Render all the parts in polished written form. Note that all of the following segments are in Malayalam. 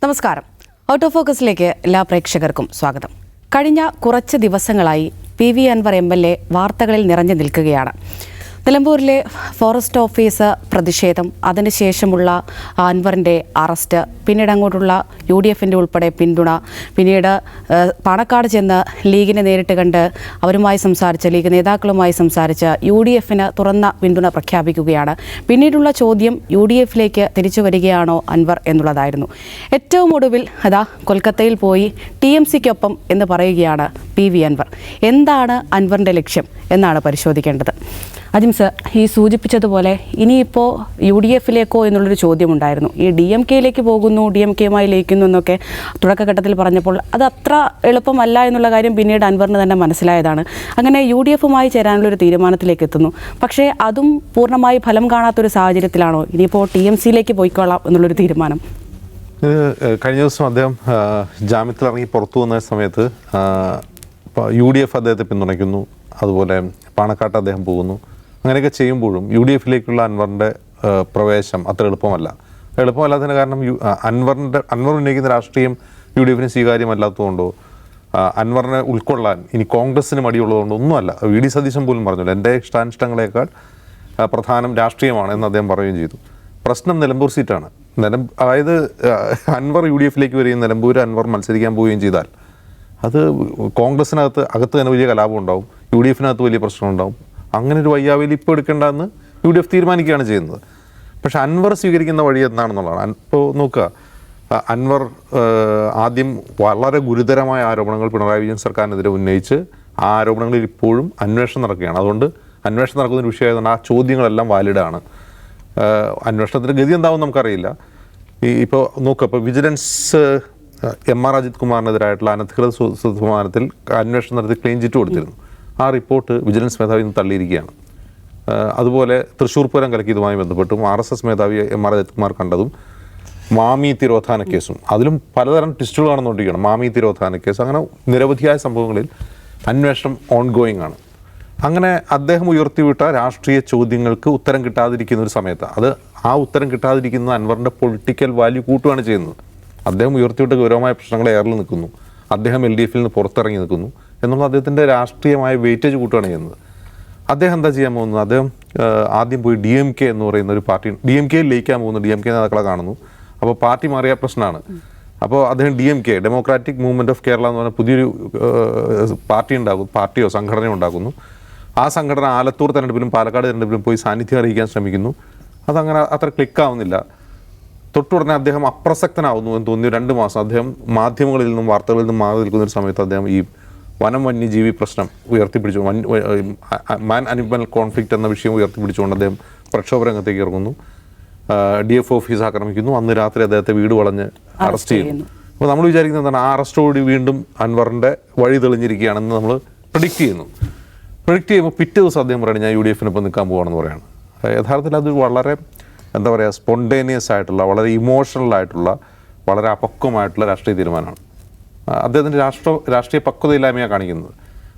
നമസ്കാരം. ഔട്ട് ഓഫ് ഫോക്കസിലേക്ക് എല്ലാ പ്രേക്ഷകർക്കും സ്വാഗതം. കഴിഞ്ഞ കുറച്ച് ദിവസങ്ങളായി പി വി അൻവർ MLA വാർത്തകളിൽ നിറഞ്ഞു നിൽക്കുകയാണ്. നിലമ്പൂരിലെ ഫോറസ്റ്റ് ഓഫീസ് പ്രതിഷേധം, അതിനുശേഷമുള്ള അൻവറിൻ്റെ അറസ്റ്റ്, പിന്നീട് അങ്ങോട്ടുള്ള UDFൻ്റെ ഉൾപ്പെടെ പിന്തുണ, പിന്നീട് പാണക്കാട് ചെന്ന് ലീഗിനെ നേരിട്ട് കണ്ട് അവരുമായി സംസാരിച്ച് ലീഗ് നേതാക്കളുമായി സംസാരിച്ച് UDFന് തുറന്ന പിന്തുണ പ്രഖ്യാപിക്കുകയാണ്. പിന്നീടുള്ള ചോദ്യം UDFിലേക്ക് തിരിച്ചു വരികയാണോ അൻവർ എന്നുള്ളതായിരുന്നു. ഏറ്റവും ഒടുവിൽ കൊൽക്കത്തയിൽ പോയി TMCക്കൊപ്പം എന്ന് പറയുകയാണ് PV അൻവർ. എന്താണ് അൻവറിൻ്റെ ലക്ഷ്യം എന്നാണ് പരിശോധിക്കേണ്ടത്. അജിം സർ, ഈ സൂചിപ്പിച്ചതുപോലെ ഇനിയിപ്പോൾ UDFിലേക്കോ എന്നുള്ളൊരു ചോദ്യമുണ്ടായിരുന്നു. ഈ DMKയിലേക്ക് പോകുന്നു, DMKയുമായി ലയിക്കുന്നു എന്നൊക്കെ തുടക്കഘട്ടത്തിൽ പറഞ്ഞപ്പോൾ അത് അത്ര എളുപ്പമല്ല എന്നുള്ള കാര്യം പിന്നീട് അൻവറിന് തന്നെ മനസ്സിലായതാണ്. അങ്ങനെ UDFുമായി ചേരാനുള്ളൊരു തീരുമാനത്തിലേക്ക് എത്തുന്നു. പക്ഷേ അതും പൂർണ്ണമായി ഫലം കാണാത്തൊരു സാഹചര്യത്തിലാണോ ഇനിയിപ്പോൾ TMCയിലേക്ക് പോയിക്കൊള്ളാം എന്നുള്ളൊരു തീരുമാനം? കഴിഞ്ഞ ദിവസം അദ്ദേഹം ജാമ്യത്തിലിറങ്ങി പുറത്തു വന്ന സമയത്ത് UDF അദ്ദേഹത്തെ പിന്തുണയ്ക്കുന്നു, അതുപോലെ പാണക്കാട്ട് അദ്ദേഹം പോകുന്നു. അങ്ങനെയൊക്കെ ചെയ്യുമ്പോഴും UDFിലേക്കുള്ള അൻവറിൻ്റെ പ്രവേശം അത്ര എളുപ്പമല്ലാത്തതിന് കാരണം അൻവർ ഉന്നയിക്കുന്ന രാഷ്ട്രീയം UDFന് സ്വീകാര്യമല്ലാത്തതുകൊണ്ടോ അൻവറിനെ ഉൾക്കൊള്ളാൻ ഇനി കോൺഗ്രസിന് മടിയുള്ളതുകൊണ്ടോ ഒന്നുമല്ല. VD സതീശൻ പോലും പറഞ്ഞല്ലോ, എൻ്റെ ഇഷ്ടാനിഷ്ടങ്ങളെക്കാൾ പ്രധാനം രാഷ്ട്രീയമാണ് എന്ന് അദ്ദേഹം പറയുകയും ചെയ്തു. പ്രശ്നം നിലമ്പൂർ സീറ്റാണ്. അതായത് അൻവർ UDFിലേക്ക് വരികയും നിലമ്പൂർ അൻവർ മത്സരിക്കാൻ പോവുകയും ചെയ്താൽ അത് കോൺഗ്രസിനകത്ത് തന്നെ വലിയ കലാപം ഉണ്ടാവും, UDFിനകത്ത് വലിയ പ്രശ്നമുണ്ടാവും. അങ്ങനെ ഒരു വയ്യാവേലി ഇപ്പോൾ എടുക്കേണ്ടതെന്ന് UDF തീരുമാനിക്കുകയാണ് ചെയ്യുന്നത്. പക്ഷെ അൻവർ സ്വീകരിക്കുന്ന വഴി എന്താണെന്നുള്ളതാണ്. ഇപ്പോൾ നോക്കുക, അൻവർ ആദ്യം വളരെ ഗുരുതരമായ ആരോപണങ്ങൾ പിണറായി വിജയൻ സർക്കാരിനെതിരെ ഉന്നയിച്ച് ആ ആരോപണങ്ങളിൽ ഇപ്പോഴും അന്വേഷണം നടക്കുകയാണ്. അതുകൊണ്ട് അന്വേഷണം നടക്കുന്നൊരു വിഷയമായതുകൊണ്ട് ആ ചോദ്യങ്ങളെല്ലാം വാലിഡാണ്. അന്വേഷണത്തിൻ്റെ ഗതി എന്താവും നമുക്കറിയില്ല. ഇപ്പോൾ നോക്കുക, ഇപ്പോൾ വിജിലൻസ് MR അജിത് കുമാറിനെതിരായിട്ടുള്ള അനധികൃത സ്വത്തുമാനത്തിൽ അന്വേഷണം നടത്തി ക്ലീൻ ചിറ്റ് കൊടുത്തിരുന്നു. ആ റിപ്പോർട്ട് വിജിലൻസ് മേധാവി ഇന്ന് തള്ളിയിരിക്കുകയാണ്. അതുപോലെ തൃശ്ശൂർ പൂരം കലക്കിയതുമായി ബന്ധപ്പെട്ടും RSS മേധാവി MR അജിത് കുമാർ കണ്ടതും മാമി തിരോധാന കേസും അതിലും പലതരം ട്വിസ്റ്റുകൾ നടന്നുകൊണ്ടിരിക്കുകയാണ്. മാമി തിരോധാന കേസ്, അങ്ങനെ നിരവധിയായ സംഭവങ്ങളിൽ അന്വേഷണം ഓൺഗോയിങ് ആണ്. അങ്ങനെ അദ്ദേഹം ഉയർത്തിവിട്ട രാഷ്ട്രീയ ചോദ്യങ്ങൾക്ക് ഉത്തരം കിട്ടാതിരിക്കുന്ന ഒരു സമയത്ത് ആ ഉത്തരം കിട്ടാതിരിക്കുന്നത് അൻവറിൻ്റെ പൊളിറ്റിക്കൽ വാല്യൂ കൂട്ടുകയാണ് ചെയ്യുന്നത്. അദ്ദേഹം ഉയർത്തിവിട്ട ഗൗരവമായ പ്രശ്നങ്ങൾ എയറിൽ നിൽക്കുന്നു, അദ്ദേഹം LDFിൽ നിന്ന് പുറത്തിറങ്ങി നിൽക്കുന്നു എന്നുള്ള അദ്ദേഹത്തിൻ്റെ രാഷ്ട്രീയമായ വെയിറ്റേജ് കൂട്ടുകയാണ് ചെയ്യുന്നത്. അദ്ദേഹം എന്താ ചെയ്യാൻ പോകുന്നത്? അദ്ദേഹം ആദ്യം പോയി DMK എന്ന് പറയുന്ന ഒരു പാർട്ടി, DMKയിൽ ലയിക്കാൻ പോകുന്നു, DMK നേതാക്കളെ കാണുന്നു. അപ്പോൾ പാർട്ടി മാറിയ പ്രശ്നമാണ്. അപ്പോൾ അദ്ദേഹം DMK, democratic movement of Kerala എന്ന് പറഞ്ഞ പുതിയൊരു പാർട്ടിയോ സംഘടനയോ ഉണ്ടാക്കുന്നു. ആ സംഘടന ആലത്തൂർ തെരഞ്ഞെടുപ്പിലും പാലക്കാട് തെരഞ്ഞെടുപ്പിലും പോയി സാന്നിധ്യം അറിയിക്കാൻ ശ്രമിക്കുന്നു. അതങ്ങനെ അത്ര ക്ലിക്കാവുന്നില്ല. തൊട്ടുടനെ അദ്ദേഹം അപ്രസക്തനാവുന്നു എന്ന് തോന്നി 2 മാസം അദ്ദേഹം മാധ്യമങ്ങളിൽ നിന്നും വാർത്തകളിൽ നിന്നും മാറി നിൽക്കുന്ന ഒരു സമയത്ത് അദ്ദേഹം ഈ വന്യജീവി പ്രശ്നം ഉയർത്തിപ്പിടിച്ചു, മാൻ അനിമൽ കോൺഫ്ലിക്റ്റ് എന്ന വിഷയം ഉയർത്തിപ്പിടിച്ചുകൊണ്ട് അദ്ദേഹം പ്രക്ഷോഭ രംഗത്തേക്ക് ഇറങ്ങുന്നു. DF ഓഫീസ് ആക്രമിക്കുന്നു. അന്ന് രാത്രി അദ്ദേഹത്തെ വീട് വളഞ്ഞ് അറസ്റ്റ് ചെയ്യുന്നു. അപ്പോൾ നമ്മൾ വിചാരിക്കുന്നത് എന്താണ്? ആ അറസ്റ്റോടുകൂടി വീണ്ടും അൻവറിൻ്റെ വഴി തെളിഞ്ഞിരിക്കുകയാണെന്ന് നമ്മൾ പ്രഡിക്റ്റ് ചെയ്യുമ്പോൾ പിറ്റേ ദിവസം അദ്ദേഹം പറയുന്നത് ഞാൻ UDFിനൊപ്പം നിൽക്കാൻ പോവുകയാണെന്ന് പറയുകയാണ്. യഥാർത്ഥത്തിൽ അത് വളരെ സ്പോണ്ടേനിയസ് ആയിട്ടുള്ള, വളരെ ഇമോഷണൽ ആയിട്ടുള്ള, വളരെ അപക്വമായിട്ടുള്ള രാഷ്ട്രീയ തീരുമാനമാണ്. അദ്ദേഹത്തിൻ്റെ രാഷ്ട്രീയ പക്വതയില്ലായ്മയാണ് കാണിക്കുന്നത്.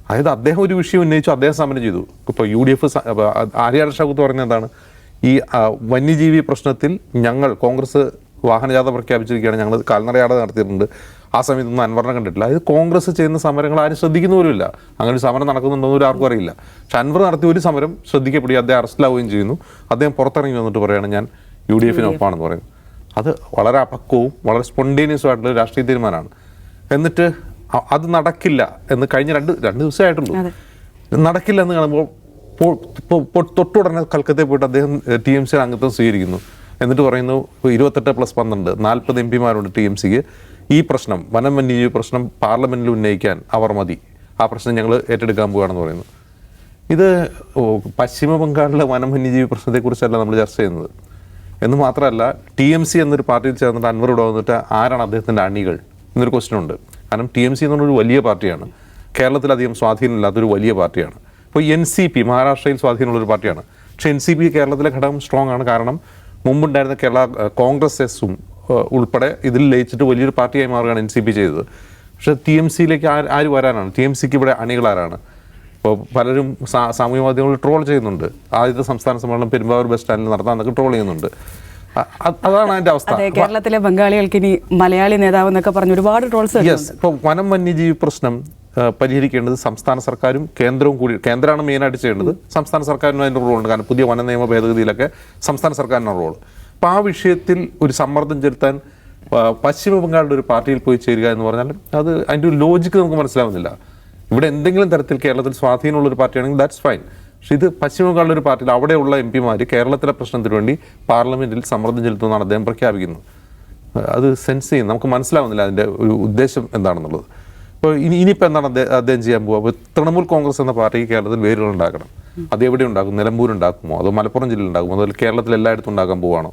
അതായത് അദ്ദേഹം ഒരു വിഷയം ഉന്നയിച്ചു, അദ്ദേഹം സമരം ചെയ്തു. ഇപ്പോൾ UDF ആര്യാടൻ ഷൗക്കത്ത് പറയുന്നത് എന്താണ്? ഈ വന്യജീവി പ്രശ്നത്തിൽ ഞങ്ങൾ കോൺഗ്രസ് വാഹനജാഥ പ്രഖ്യാപിച്ചിരിക്കുകയാണ്, ഞങ്ങൾ കാൽനടയാട നടത്തിയിട്ടുണ്ട്, ആ സമയത്തൊന്നും അൻവറിനെ കണ്ടിട്ടില്ല. അതായത് കോൺഗ്രസ് ചെയ്യുന്ന സമരങ്ങൾ ആരും ശ്രദ്ധിക്കുന്ന പോലുമില്ല. അങ്ങനെ ഒരു സമരം നടക്കുന്നുണ്ടോയെന്ന് ആർക്കും അറിയില്ല. പക്ഷെ അൻവർ നടത്തിയ ഒരു സമരം ശ്രദ്ധിക്കപ്പെടുകയും അദ്ദേഹം അറസ്റ്റിലാവുകയും ചെയ്യുന്നു. അദ്ദേഹം പുറത്തിറങ്ങി വന്നിട്ട് പറയുകയാണ് ഞാൻ UDFിനൊപ്പമാണെന്ന് പറയുന്നത്. അത് വളരെ അപക്വവും വളരെ സ്പോണ്ടേനിയസും ആയിട്ടുള്ള രാഷ്ട്രീയ തീരുമാനമാണ്. എന്നിട്ട് അത് നടക്കില്ല എന്ന് കഴിഞ്ഞ രണ്ട് ദിവസമായിട്ടുള്ളൂ. നടക്കില്ല എന്ന് കാണുമ്പോൾ തൊട്ടുടനെ കൽക്കത്തയിൽ പോയിട്ട് അദ്ദേഹം TMC അംഗത്വം സ്വീകരിക്കുന്നു. എന്നിട്ട് പറയുന്നു 28+12 40 MP-മാരുണ്ട് TMCക്ക്. ഈ പ്രശ്നം വന്യജീവി പ്രശ്നം പാർലമെൻറ്റിൽ ഉന്നയിക്കാൻ അവർ മതി, ആ പ്രശ്നം ഞങ്ങൾ ഏറ്റെടുക്കാൻ പോവുകയാണെന്ന് പറയുന്നു. ഇത് പശ്ചിമ ബംഗാളിലെ വന്യജീവി പ്രശ്നത്തെക്കുറിച്ചല്ല നമ്മൾ ചർച്ച ചെയ്യുന്നത്. എന്ന് മാത്രമല്ല, TMC എന്നൊരു പാർട്ടിയിൽ ചേർന്നിട്ട് അൻവർ ഇവിടെ വന്നിട്ട് ആരാണ് അദ്ദേഹത്തിൻ്റെ അണികൾ എന്നൊരു ക്വസ്റ്റ്യൻ ഉണ്ട്. കാരണം TMC എന്നുള്ളൊരു വലിയ പാർട്ടിയാണ്, കേരളത്തിലധികം സ്വാധീനമില്ലാത്തൊരു വലിയ പാർട്ടിയാണ്. ഇപ്പോൾ NCP മഹാരാഷ്ട്രയിൽ സ്വാധീനമുള്ളൊരു പാർട്ടിയാണ്. പക്ഷേ NCP കേരളത്തിലെ ഘടകം സ്ട്രോങ് ആണ്. കാരണം മുമ്പുണ്ടായിരുന്ന കേരള കോൺഗ്രസ്സും ഉൾപ്പെടെ ഇതിൽ ലയിച്ചിട്ട് വലിയൊരു പാർട്ടിയായി മാറുകയാണ് NCP ചെയ്തത്. പക്ഷേ TMCയിലേക്ക് ആര് വരാനാണ്? TMCക്ക് ഇവിടെ അണികളാരാണ്? ഇപ്പോൾ പലരും സാമൂഹ്യ മാധ്യമങ്ങളിൽ ട്രോൾ ചെയ്യുന്നുണ്ട്. ആദ്യത്തെ സംസ്ഥാന സമ്മേളനം പെരുമ്പാവൂർ ബസ് സ്റ്റാൻഡിൽ നടത്താമെന്നൊക്കെ ട്രോൾ ചെയ്യുന്നുണ്ട്. അതാണ് അതിൻ്റെ അവസ്ഥ. അതെ, കേരളത്തിലെ ബംഗാളികൾക്ക് ഇനി മലയാളി നേതാവ് എന്നൊക്കെ പറഞ്ഞ് ഒരുപാട് ട്രോൾസ്. യെസ്, ഇപ്പോൾ വനം വന്യജീവി പ്രശ്നം പരിഹരിക്കേണ്ടത് സംസ്ഥാന സർക്കാരും കേന്ദ്രവും കൂടി, കേന്ദ്രമാണ് മെയിനായിട്ട് ചെയ്യേണ്ടത്. സംസ്ഥാന സർക്കാരിനും അതിൻ്റെ റോളുണ്ട്. കാരണം പുതിയ വന നിയമ ഭേദഗതിയിലൊക്കെ സംസ്ഥാന സർക്കാരിനാണ് റോള്. അപ്പോൾ ആ വിഷയത്തിൽ ഒരു സമ്മർദ്ദം ചെലുത്താൻ പശ്ചിമ ബംഗാളിൻ്റെ ഒരു പാർട്ടിയിൽ പോയി ചേരുക എന്ന് പറഞ്ഞാൽ അത് അതിൻ്റെ ഒരു ലോജിക്ക് നമുക്ക് മനസ്സിലാവുന്നില്ല. ഇവിടെ എന്തെങ്കിലും തരത്തിൽ കേരളത്തിൽ സ്വാധീനമുള്ളൊരു പാർട്ടിയാണെങ്കിൽ ദാറ്റ്സ് ഫൈൻ. പക്ഷേ ഇത് പശ്ചിമ ബംഗാളിലെ ഒരു പാർട്ടിയിൽ അവിടെയുള്ള എം പിമാർ കേരളത്തിലെ പ്രശ്നത്തിന് വേണ്ടി പാർലമെൻറ്റിൽ സമ്മർദ്ദം ചെലുത്തുമെന്നാണ് അദ്ദേഹം പ്രഖ്യാപിക്കുന്നത്. അത് സെൻസ് ചെയ്യും, നമുക്ക് മനസ്സിലാവുന്നില്ല അതിൻ്റെ ഒരു ഉദ്ദേശം എന്താണെന്നുള്ളത്. ഇപ്പോൾ ഇനിയിപ്പോൾ എന്താണ് അദ്ദേഹം ചെയ്യാൻ പോകുക? അപ്പോൾ തൃണമൂൽ കോൺഗ്രസ് എന്ന പാർട്ടിക്ക് കേരളത്തിൽ വേരുകൾ ഉണ്ടാക്കണം. അത് എവിടെ ഉണ്ടാക്കും? നിലമ്പൂർ ഉണ്ടാക്കുമോ? അതോ മലപ്പുറം ജില്ലയിൽ ഉണ്ടാക്കുമോ? അതുപോലെ കേരളത്തിൽ എല്ലായിടത്തും ഉണ്ടാക്കാൻ പോവുകയാണോ?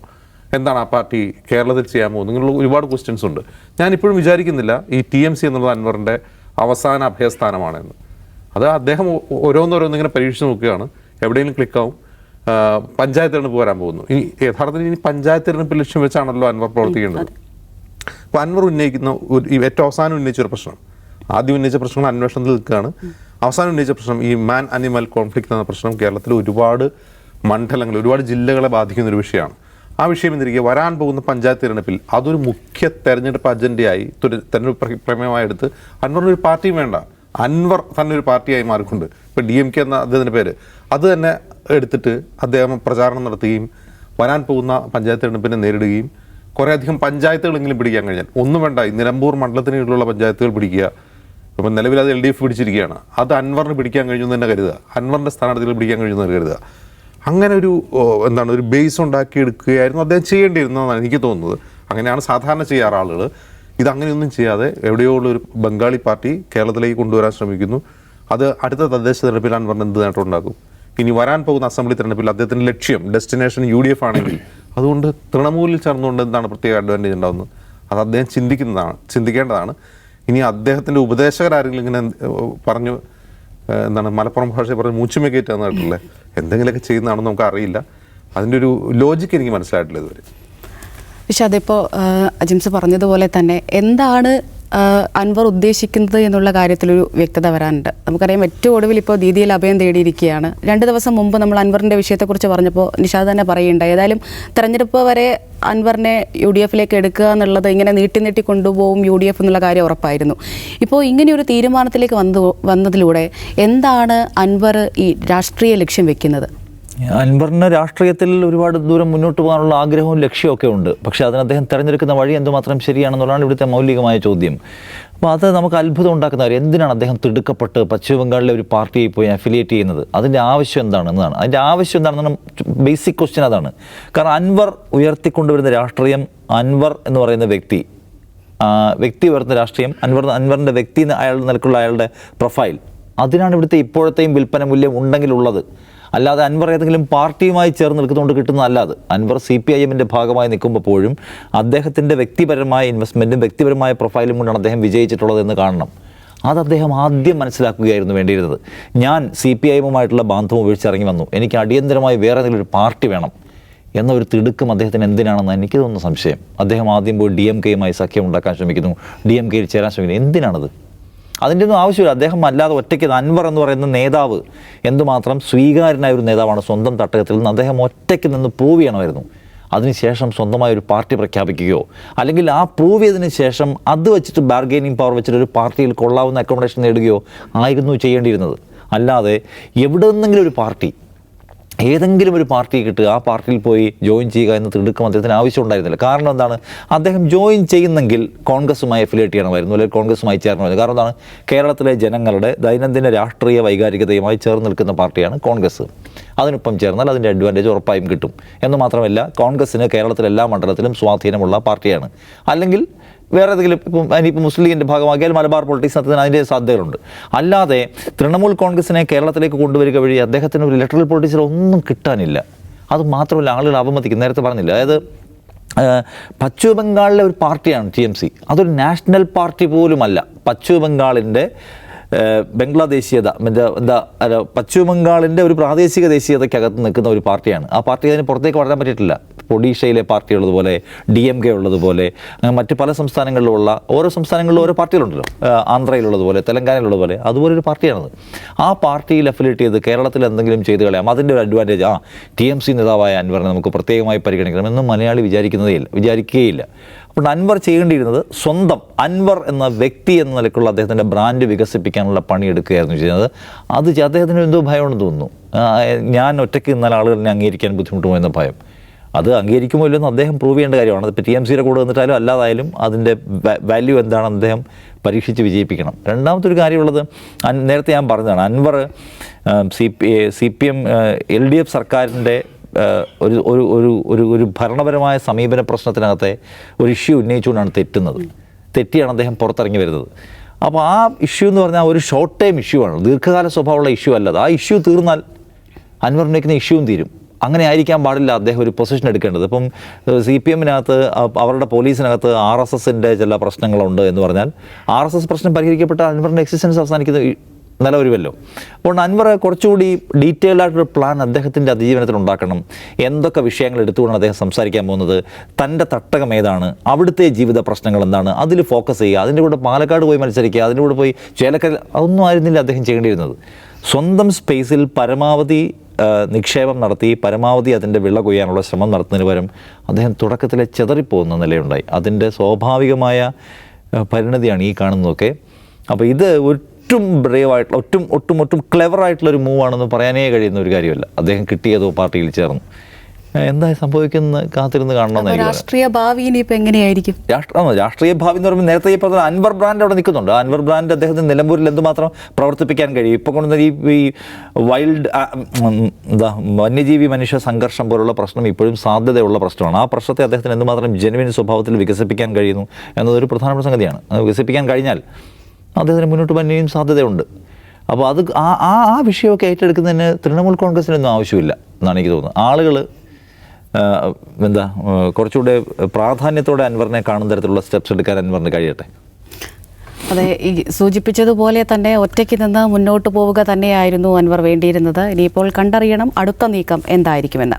എന്താണ് ആ പാർട്ടി കേരളത്തിൽ ചെയ്യാൻ പോകുന്നത്? ഇങ്ങനെയുള്ള ഒരുപാട് ക്വസ്റ്റ്യൻസ് ഉണ്ട്. ഞാനിപ്പോഴും വിചാരിക്കുന്നില്ല ഈ TMC എന്നുള്ളത് അൻവറിൻ്റെ അവസാന അഭയസ്ഥാനമാണെന്ന്. അത് അദ്ദേഹം ഓരോന്നിങ്ങനെ പരീക്ഷിച്ച് നോക്കുകയാണ്, എവിടെയെങ്കിലും ക്ലിക്കാവും. പഞ്ചായത്ത് തെരഞ്ഞെടുപ്പ് വരാൻ പോകുന്നു. യഥാർത്ഥത്തിൽ ഇനി പഞ്ചായത്ത് തെരഞ്ഞെടുപ്പ് ലക്ഷ്യം വെച്ചാണല്ലോ അൻവർ പ്രവർത്തിക്കേണ്ടത്. അപ്പോൾ അൻവർ ഉന്നയിക്കുന്ന ഏറ്റവും അവസാനം ഉന്നയിച്ചൊരു പ്രശ്നം, ആദ്യം ഉന്നയിച്ച പ്രശ്നങ്ങൾ അന്വേഷണത്തിൽ നിൽക്കുകയാണ്. അവസാനം ഉന്നയിച്ച പ്രശ്നം ഈ മാൻ അനിമൽ കോൺഫ്ലിക്റ്റ് എന്ന പ്രശ്നം കേരളത്തിൽ ഒരുപാട് മണ്ഡലങ്ങൾ, ഒരുപാട് ജില്ലകളെ ബാധിക്കുന്ന ഒരു വിഷയമാണ്. ആ വിഷയം എന്നിരിക്കെ വരാൻ പോകുന്ന പഞ്ചായത്ത് തിരഞ്ഞെടുപ്പിൽ അതൊരു മുഖ്യ തെരഞ്ഞെടുപ്പ് അജണ്ടയായി തെരഞ്ഞെടുപ്പ് പ്രമേയമായി എടുത്ത് അൻവറിനൊരു പാർട്ടിയും വേണ്ട, അൻവർ തന്നെ ഒരു പാർട്ടിയായി മാറിക്കൊണ്ട് ഇപ്പോൾ DMK എന്ന അദ്ദേഹത്തിൻ്റെ പേര് അത് തന്നെ എടുത്തിട്ട് അദ്ദേഹം പ്രചാരണം നടത്തുകയും വരാൻ പോകുന്ന പഞ്ചായത്ത് തിരഞ്ഞെടുപ്പിനെ നേരിടുകയും കുറേയധികം പഞ്ചായത്തുകളെങ്കിലും പിടിക്കാൻ കഴിഞ്ഞാൽ, ഒന്നും വേണ്ട ഈ നിലമ്പൂർ മണ്ഡലത്തിനുള്ള പഞ്ചായത്തുകൾ പിടിക്കുക. ഇപ്പം നിലവിൽ അത് LDF പിടിച്ചിരിക്കുകയാണ്. അത് അൻവറിന് പിടിക്കാൻ കഴിഞ്ഞു എന്ന് തന്നെ കരുതുക, അൻവറിൻ്റെ സ്ഥാനാർത്ഥികൾ പിടിക്കാൻ കഴിയുമെന്ന് തന്നെ കരുതുക. അങ്ങനെ ഒരു ഒരു ബേസ് ഉണ്ടാക്കിയെടുക്കുകയായിരുന്നു അദ്ദേഹം ചെയ്യേണ്ടിയിരുന്നതെന്നാണ് എനിക്ക് തോന്നുന്നത്. അങ്ങനെയാണ് സാധാരണ ചെയ്യാറ് ആളുകൾ. ഇതങ്ങനെയൊന്നും ചെയ്യാതെ എവിടെയോ ഉള്ളൊരു ബംഗാളി പാർട്ടി കേരളത്തിലേക്ക് കൊണ്ടുവരാൻ ശ്രമിക്കുന്നു. അത് അടുത്ത തദ്ദേശ തെരഞ്ഞെടുപ്പിൽ അൻവറിന് എന്ത് നേട്ടം ഉണ്ടാക്കും? ഇനി വരാൻ പോകുന്ന അസംബ്ലി തെരഞ്ഞെടുപ്പിൽ അദ്ദേഹത്തിൻ്റെ ലക്ഷ്യം ഡെസ്റ്റിനേഷൻ UDF ആണെങ്കിൽ അതുകൊണ്ട് തൃണമൂലിൽ ചേർന്നുകൊണ്ട് എന്താണ് പ്രത്യേക അഡ്വാൻറ്റേജ് ഉണ്ടാകുന്നത്? അത് അദ്ദേഹം ചിന്തിക്കേണ്ടതാണ്. ഇനി അദ്ദേഹത്തിൻ്റെ ഉപദേശകരാരെങ്കിലും ഇങ്ങനെ പറഞ്ഞു മലപ്പുറം ഭാഷയിൽ പറഞ്ഞ് മൂച്ചുമേ കയറ്റാന്ന് കേട്ടില്ലേ, എന്തെങ്കിലുമൊക്കെ ചെയ്യുന്നതാണെന്ന് നമുക്ക് അറിയില്ല. അതിൻ്റെ ഒരു ലോജിക്ക് എനിക്ക് മനസ്സിലായിട്ടില്ല ഇതുവരെ. പക്ഷെ അതിപ്പോൾ അജിംസ് പറഞ്ഞതുപോലെ തന്നെ എന്താണ് അൻവർ ഉദ്ദേശിക്കുന്നത് എന്നുള്ള കാര്യത്തിലൊരു വ്യക്തത വരാനുണ്ട്. നമുക്കറിയാം ഏറ്റവും ഒടുവിൽ ഇപ്പോൾ ദീദിയിൽ അഭയം തേടിയിരിക്കുകയാണ്. 2 ദിവസം മുമ്പ് നമ്മൾ അൻവറിൻ്റെ വിഷയത്തെക്കുറിച്ച് പറഞ്ഞപ്പോൾ നിഷാദ് തന്നെ പറയുന്നുണ്ട്, ഏതായാലും തെരഞ്ഞെടുപ്പ് വരെ അൻവറിനെ UDFിലേക്ക് എടുക്കുക എന്നുള്ളത് ഇങ്ങനെ നീട്ടി കൊണ്ടുപോകും UDF എന്നുള്ള കാര്യം ഉറപ്പായിരുന്നു. ഇപ്പോൾ ഇങ്ങനെയൊരു തീരുമാനത്തിലേക്ക് വന്നതിലൂടെ എന്താണ് അൻവർ ഈ രാഷ്ട്രീയ ലക്ഷ്യം വെക്കുന്നത്? അൻവറിന് രാഷ്ട്രീയത്തിൽ ഒരുപാട് ദൂരം മുന്നോട്ട് പോകാനുള്ള ആഗ്രഹവും ലക്ഷ്യമൊക്കെ ഉണ്ട്. പക്ഷേ അതിന് അദ്ദേഹം തിരഞ്ഞെടുക്കുന്ന വഴി എന്തുമാത്രം ശരിയാണെന്നുള്ളതാണ് ഇവിടുത്തെ മൗലികമായ ചോദ്യം. അപ്പോൾ അത് നമുക്ക് അത്ഭുതം ഉണ്ടാക്കുന്ന കാര്യം, എന്തിനാണ് അദ്ദേഹം തിടുക്കപ്പെട്ട് പശ്ചിമ ബംഗാളിലെ ഒരു പാർട്ടിയെ പോയി അഫിലിയേറ്റ് ചെയ്യുന്നത്? അതിൻ്റെ ആവശ്യം എന്താണെന്നതാണ്. അതിൻ്റെ ആവശ്യം എന്താണെന്നാണ് ബേസിക് ക്വസ്റ്റ്യൻ. അതാണ് കാരണം അൻവർ ഉയർത്തിക്കൊണ്ടുവരുന്ന രാഷ്ട്രീയം, അൻവർ എന്ന് പറയുന്ന വ്യക്തി ഉയർത്തുന്ന രാഷ്ട്രീയം, അൻവറിൻ്റെ വ്യക്തി അയാളുടെ നിലക്കുള്ള അയാളുടെ പ്രൊഫൈൽ, അതിനാണ് ഇവിടുത്തെ ഇപ്പോഴത്തെയും വിൽപ്പന മൂല്യം ഉണ്ടെങ്കിലുള്ളത്. അല്ലാതെ അൻവർ ഏതെങ്കിലും പാർട്ടിയുമായി ചേർന്ന് നിൽക്കുന്നതുകൊണ്ട് കിട്ടുന്നതല്ലാതെ അൻവർ CPIMൻ്റെ ഭാഗമായി നിൽക്കുമ്പോഴും അദ്ദേഹത്തിൻ്റെ വ്യക്തിപരമായ ഇൻവെസ്റ്റ്മെൻറ്റും വ്യക്തിപരമായ പ്രൊഫൈലും കൊണ്ടാണ് അദ്ദേഹം വിജയിച്ചിട്ടുള്ളതെന്ന് കാണണം. അത് അദ്ദേഹം ആദ്യം മനസ്സിലാക്കുകയായിരുന്നു വേണ്ടിയിരുന്നത്. ഞാൻ CPIMുമായിട്ടുള്ള ബാന്ധവം ഉപേക്ഷിച്ചിറങ്ങി വന്നു, എനിക്ക് അടിയന്തരമായി വേറെ ഏതെങ്കിലും ഒരു പാർട്ടി വേണം എന്നൊരു തിടുക്കം അദ്ദേഹത്തിന് എന്തിനാണെന്ന് എനിക്ക് തോന്നുന്ന സംശയം. അദ്ദേഹം ആദ്യം പോയി DMKയുമായി സഖ്യം ഉണ്ടാക്കാൻ ശ്രമിക്കുന്നു, DMKയിൽ ചേരാൻ ശ്രമിക്കുന്നു. എന്തിനാണത്? അതിൻ്റെ ഒന്നും ആവശ്യമില്ല. അദ്ദേഹം അല്ലാതെ ഒറ്റയ്ക്ക് അൻവർ എന്ന് പറയുന്ന നേതാവ് എന്തുമാത്രം സ്വീകാര്യനായ ഒരു നേതാവാണ് സ്വന്തം തട്ടകത്തിൽ നിന്ന് അദ്ദേഹം ഒറ്റയ്ക്ക് നിന്ന് പ്രൂവ് ചെയ്യണമായിരുന്നു. അതിനുശേഷം സ്വന്തമായ ഒരു പാർട്ടി പ്രഖ്യാപിക്കുകയോ അല്ലെങ്കിൽ ആ പ്രൂവ് ചെയ്തതിന് ശേഷം അത് വെച്ചിട്ട് ബാർഗെയിനിങ് പവർ വെച്ചിട്ട് ഒരു പാർട്ടിയിൽ കൊള്ളാവുന്ന അക്കോമഡേഷൻ നേടുകയോ ആയിരുന്നു ചെയ്യേണ്ടിയിരുന്നത്. അല്ലാതെ എവിടെ നിന്നെങ്കിലും ഒരു പാർട്ടി, ഏതെങ്കിലും ഒരു പാർട്ടി കിട്ടുക, ആ പാർട്ടിയിൽ പോയി ജോയിൻ ചെയ്യുക എന്ന് തിടുക്കം അദ്ദേഹത്തിന് ആവശ്യം ഉണ്ടായിരുന്നില്ല. കാരണം എന്താണ്? അദ്ദേഹം ജോയിൻ ചെയ്യുന്നെങ്കിൽ കോൺഗ്രസുമായി അഫിലിയേറ്റ് ചെയ്യണമായിരുന്നു, അല്ലെങ്കിൽ കോൺഗ്രസുമായി ചേരണമായിരുന്നു. കാരണം എന്താണ്? കേരളത്തിലെ ജനങ്ങളുടെ ദൈനംദിന രാഷ്ട്രീയ വൈകാരികതയുമായി ചേർന്ന് നിൽക്കുന്ന പാർട്ടിയാണ് കോൺഗ്രസ്. അതിനൊപ്പം ചേർന്നാൽ അതിൻ്റെ അഡ്വാൻറ്റേജ് ഉറപ്പായും കിട്ടും. എന്ന് മാത്രമല്ല, കോൺഗ്രസ്സിന് കേരളത്തിലെ എല്ലാ മണ്ഡലത്തിലും സ്വാധീനമുള്ള പാർട്ടിയാണ്. അല്ലെങ്കിൽ വേറെ ഏതെങ്കിലും ഇപ്പം മുസ്ലിം ലീഗിൻ്റെ ഭാഗമാക്കിയാൽ മലബാർ പൊളിറ്റിക്സ് നടത്തുന്നതിന് അതിൻ്റെ സാധ്യതകളുണ്ട്. അല്ലാതെ തൃണമൂൽ കോൺഗ്രസിനെ കേരളത്തിലേക്ക് കൊണ്ടുവരിക വഴി അദ്ദേഹത്തിന് ഒരു ഇലക്ട്രൽ പൊളിറ്റിക്സിൽ ഒന്നും കിട്ടാനില്ല. അത് മാത്രമല്ല, ആളുകൾ അവമതിക്കും. നേരത്തെ പറഞ്ഞില്ല, അതായത് പശ്ചിമ ബംഗാളിലെ ഒരു പാർട്ടിയാണ് TMC. അതൊരു നാഷണൽ പാർട്ടി പോലുമല്ല. പശ്ചിമ ബംഗാളിൻ്റെ ബംഗ്ലാദേശീയത പശ്ചിമ ബംഗാളിൻ്റെ ഒരു പ്രാദേശിക ദേശീയതയ്ക്കകത്ത് നിൽക്കുന്ന ഒരു പാർട്ടിയാണ്. ആ പാർട്ടി അതിന് പുറത്തേക്ക് വളരാൻ പറ്റിയിട്ടില്ല. ഒഡീഷയിലെ പാർട്ടി ഉള്ളതുപോലെ DMK ഉള്ളതുപോലെ അങ്ങനെ മറ്റ് പല സംസ്ഥാനങ്ങളിലുമുള്ള ഓരോ സംസ്ഥാനങ്ങളിലും ഓരോ പാർട്ടികളുണ്ടല്ലോ, ആന്ധ്രയിലുള്ളതുപോലെ തെലങ്കാനയിലുള്ളതുപോലെ അതുപോലൊരു പാർട്ടിയാണത്. ആ പാർട്ടിയിൽ അഫിലിയേറ്റ് ചെയ്ത് കേരളത്തിൽ എന്തെങ്കിലും ചെയ്ത് കളയാം, അതിൻ്റെ ഒരു അഡ്വാൻറ്റേജ് TMC നേതാവായ അൻവറിനെ നമുക്ക് പ്രത്യേകമായി പരിഗണിക്കണമെന്നും മലയാളി വിചാരിക്കുകയില്ല. അപ്പോൾ അൻവർ ചെയ്യേണ്ടിയിരുന്നത് സ്വന്തം അൻവർ എന്ന വ്യക്തി എന്ന നിലയ്ക്കുള്ള അദ്ദേഹത്തിൻ്റെ ബ്രാൻഡ് വികസിപ്പിക്കാനുള്ള പണിയെടുക്കുകയായിരുന്നു ചെയ്യുന്നത്. അത് അദ്ദേഹത്തിന് എന്തോ ഭയമാണെന്ന് തോന്നുന്നു. ഞാൻ ഒറ്റയ്ക്ക് നിന്നാൽ ആളുകളെ അംഗീകരിക്കാൻ ബുദ്ധിമുട്ടുമോ എന്ന ഭയം. അത് അംഗീകരിക്കുമോ ഇല്ലെന്ന് അദ്ദേഹം പ്രൂവ് ചെയ്യേണ്ട കാര്യമാണ്. അതിപ്പോൾ TMCയുടെ കൂടെ വന്നിട്ടാലും അല്ലാതായാലും അതിൻ്റെ വാല്യൂ എന്താണെന്ന് അദ്ദേഹം പരീക്ഷിച്ച് വിജയിപ്പിക്കണം. രണ്ടാമത്തെ ഒരു കാര്യമുള്ളത്, നേരത്തെ ഞാൻ പറഞ്ഞതാണ്, അൻവർ CPM LDF സർക്കാരിൻ്റെ ഒരു ഭരണപരമായ സമീപന പ്രശ്നത്തിനകത്തെ ഒരു ഇഷ്യൂ ഉന്നയിച്ചുകൊണ്ടാണ് തെറ്റിയാണ് അദ്ദേഹം പുറത്തിറങ്ങി വരുന്നത്. അപ്പോൾ ആ ഇഷ്യൂ എന്ന് പറഞ്ഞാൽ ഒരു ഷോർട്ട് ടൈം ഇഷ്യൂ ആണ്, ദീർഘകാല സ്വഭാവമുള്ള ഇഷ്യൂ അല്ലാതെ. ആ ഇഷ്യൂ തീർന്നാൽ അൻവർ ഉന്നയിക്കുന്ന ഇഷ്യൂവും തീരും. അങ്ങനെ ആയിരിക്കാൻ പാടില്ല അദ്ദേഹം ഒരു പൊസിഷൻ എടുക്കേണ്ടത്. ഇപ്പം CPMനകത്ത് അവരുടെ പോലീസിനകത്ത് RSSൻ്റെ ചില പ്രശ്നങ്ങളുണ്ട് എന്ന് പറഞ്ഞാൽ RSS പ്രശ്നം പരിഹരിക്കപ്പെട്ട അൻവറിൻ്റെ എക്സിസ്റ്റൻസ് അവസാനിക്കുന്ന നിലവരുമല്ലോ. അപ്പോൾ അൻവർ കുറച്ചുകൂടി ഡീറ്റെയിൽഡ് ആയിട്ടൊരു പ്ലാൻ അദ്ദേഹത്തിൻ്റെ അതിജീവനത്തിൽ ഉണ്ടാക്കണം. എന്തൊക്കെ വിഷയങ്ങൾ എടുത്തുകൊണ്ടാണ് അദ്ദേഹം സംസാരിക്കാൻ പോകുന്നത്, തൻ്റെ തട്ടകം ഏതാണ്, അവിടുത്തെ ജീവിത പ്രശ്നങ്ങൾ എന്താണ്, അതിൽ ഫോക്കസ് ചെയ്യുക. അതിൻ്റെ കൂടെ പാലക്കാട് പോയി മത്സരിക്കുക, അതിൻ്റെ കൂടെ പോയി ചേലക്കര, അതൊന്നും ആയിരുന്നില്ല അദ്ദേഹം ചെയ്യേണ്ടിയിരുന്നത്. സ്വന്തം സ്പേസിൽ പരമാവധി നിക്ഷേപം നടത്തി പരമാവധി അതിൻ്റെ വിള കൊയ്യാനുള്ള ശ്രമം നടത്തുന്നതിന് പകരം അദ്ദേഹം തുടക്കത്തിലെ ചെതറിപ്പോകുന്ന നിലയുണ്ടായി. അതിൻ്റെ സ്വാഭാവികമായ പരിണതിയാണ് ഈ കാണുന്നതൊക്കെ. അപ്പോൾ ഇത് ഒട്ടും ബ്രേവായിട്ടുള്ള ഒട്ടും ക്ലെവറായിട്ടുള്ളൊരു മൂവാണെന്ന് പറയാനേ കഴിയുന്ന ഒരു കാര്യമല്ല. അദ്ദേഹം കിട്ടിയതോ പാർട്ടിയിൽ ചേർന്നു. എന്താ സംഭവിക്കുന്നത് കാത്തിരുന്ന് കാണണമെന്ന് എനിക്ക് രാഷ്ട്രീയ ഭാവി ഇനിയിപ്പോൾ എങ്ങനെയായിരിക്കും? രാഷ്ട്രീയ ഭാവി എന്ന് പറയുമ്പോൾ നേരത്തെ ഈ പറഞ്ഞ അൻവർ ബ്രാൻഡ് അവിടെ നിൽക്കുന്നുണ്ട്. അൻവർ ബ്രാൻഡ് അദ്ദേഹത്തിന് നിലമ്പൂരിൽ എന്തുമാത്രം പ്രവർത്തിപ്പിക്കാൻ കഴിയും. ഇപ്പോൾ കൊണ്ടുവന്ന ഈ വൈൽഡ് വന്യജീവി മനുഷ്യ സംഘർഷം പോലുള്ള പ്രശ്നം ഇപ്പോഴും സാധ്യതയുള്ള പ്രശ്നമാണ്. ആ പ്രശ്നത്തെ അദ്ദേഹത്തിന് എന്തുമാത്രം ജെനുവിൻ സ്വഭാവത്തിൽ വികസിപ്പിക്കാൻ കഴിയുന്നു എന്നതൊരു പ്രധാനപ്പെട്ട സംഗതിയാണ്. അത് വികസിപ്പിക്കാൻ കഴിഞ്ഞാൽ അദ്ദേഹത്തിന് മുന്നോട്ട് പോകാനും സാധ്യതയുണ്ട്. അപ്പോൾ അത് ആ വിഷയമൊക്കെ ഏറ്റെടുക്കുന്നതിന് തൃണമൂൽ കോൺഗ്രസിനൊന്നും ആവശ്യമില്ല എന്നാണ് എനിക്ക് തോന്നുന്നത്. ആളുകൾ കുറച്ചുകൂടെ പ്രാധാന്യത്തോടെ അൻവറിനെ കാണുന്ന തരത്തിലുള്ള സ്റ്റെപ്സ് എടുക്കാൻ അൻവറിന് കഴിയട്ടെ. അതെ, ഈ സൂചിപ്പിച്ചതുപോലെ തന്നെ ഒറ്റയ്ക്ക് നിന്ന് മുന്നോട്ട് പോവുക തന്നെയായിരുന്നു അൻവർ വേണ്ടിയിരുന്നത്. ഇനിയിപ്പോൾ കണ്ടറിയണം അടുത്ത നീക്കം എന്തായിരിക്കുമെന്ന്.